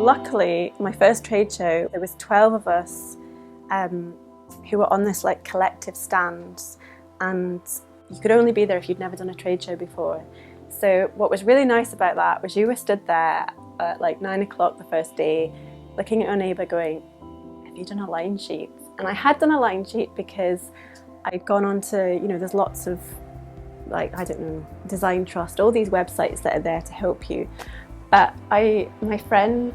Luckily, my first trade show, there was 12 of us who were on this like collective stand, and you could only be there if you'd never done a trade show before. So what was really nice about that was you were stood there at like 9 o'clock the first day, looking at your neighbour going, have you done a line sheet? And I had done a line sheet because I'd gone on to, you know, there's lots of like, I don't know, Design Trust, all these websites that are there to help you. But my friend,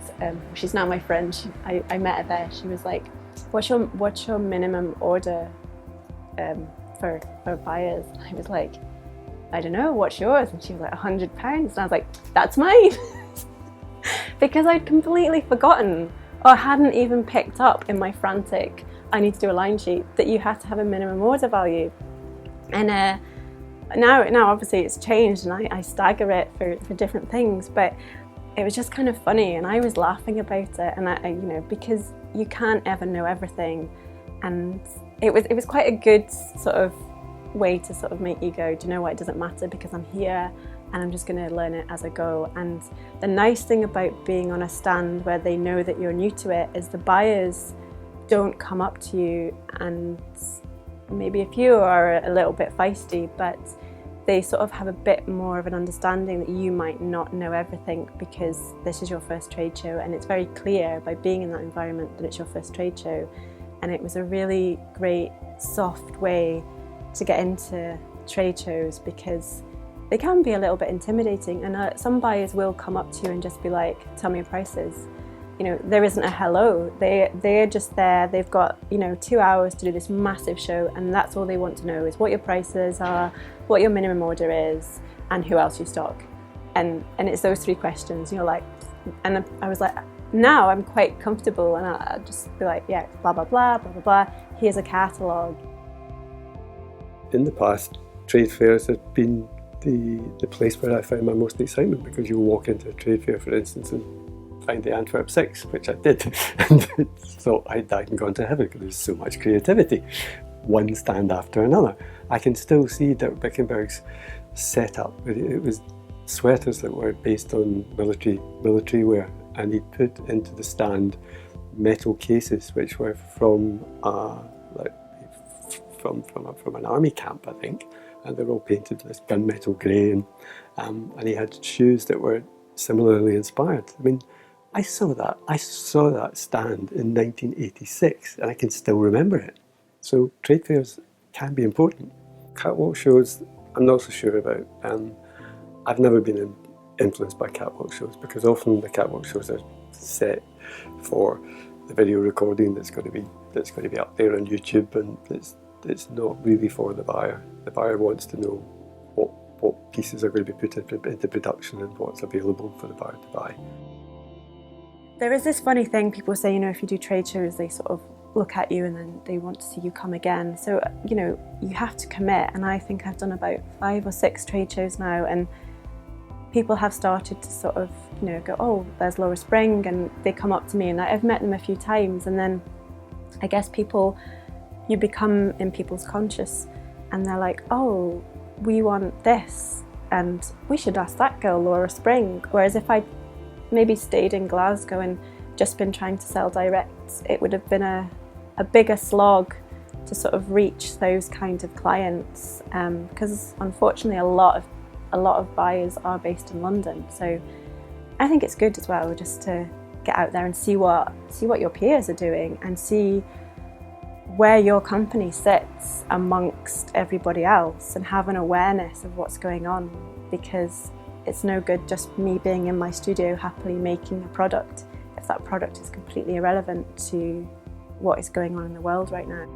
she's now my friend, I met her there, she was like, what's your minimum order for buyers? And I was like, I don't know, what's yours? And she was like, £100. And I was like, that's mine. Because I'd completely forgotten, or hadn't even picked up in my frantic, I need to do a line sheet, that you had to have a minimum order value. And now obviously it's changed, and I stagger it for different things, but it was just kind of funny, and I was laughing about it, and I you know, because you can't ever know everything, and it was quite a good sort of way to sort of make you go, do you know what, it doesn't matter because I'm here and I'm just going to learn it as I go. And the nice thing about being on a stand where they know that you're new to it is the buyers don't come up to you, and maybe a few are a little bit feisty, but they sort of have a bit more of an understanding that you might not know everything because this is your first trade show, and it's very clear by being in that environment that it's your first trade show. And it was a really great, soft way to get into trade shows because they can be a little bit intimidating, and some buyers will come up to you and just be like, tell me your prices. You know, there isn't a hello. They're just there. They've got, you know, 2 hours to do this massive show, and that's all they want to know is what your prices are, what your minimum order is, and who else you stock. And it's those 3 questions. You're like, and I was like, now I'm quite comfortable, and I'll just be like, yeah, blah blah blah blah blah blah. Here's a catalogue. In the past, trade fairs have been the place where I found my most excitement, because you'll walk into a trade fair, for instance, and find the Antwerp 6, which I did, and thought I'd died and gone to heaven because there's so much creativity, one stand after another. I can still see Dirk Bickenberg's setup. It was sweaters that were based on military wear, and he'd put into the stand metal cases which were from an army camp, I think, and they're all painted this gunmetal grey, and he had shoes that were similarly inspired. I mean, I saw that stand in 1986, and I can still remember it. So trade fairs can be important. Catwalk shows, I'm not so sure about. I've never been influenced by catwalk shows, because often the catwalk shows are set for the video recording that's going to be up there on YouTube, and it's not really for the buyer. The buyer wants to know what pieces are going to be put into production and what's available for the buyer to buy. There is this funny thing, people say, you know, if you do trade shows, they sort of look at you and then they want to see you come again. So, you know, you have to commit, and I think I've done about 5 or 6 trade shows now, and people have started to sort of, you know, go, oh, there's Laura Spring, and they come up to me, and I've met them a few times, and then I guess you become in people's conscious, and they're like, oh, we want this, and we should ask that girl, Laura Spring. Whereas if I maybe stayed in Glasgow and just been trying to sell direct, it would have been a bigger slog to sort of reach those kind of clients, because unfortunately a lot of buyers are based in London. So I think it's good as well just to get out there and see what your peers are doing, and see where your company sits amongst everybody else, and have an awareness of what's going on, because it's no good just me being in my studio happily making a product if that product is completely irrelevant to what is going on in the world right now.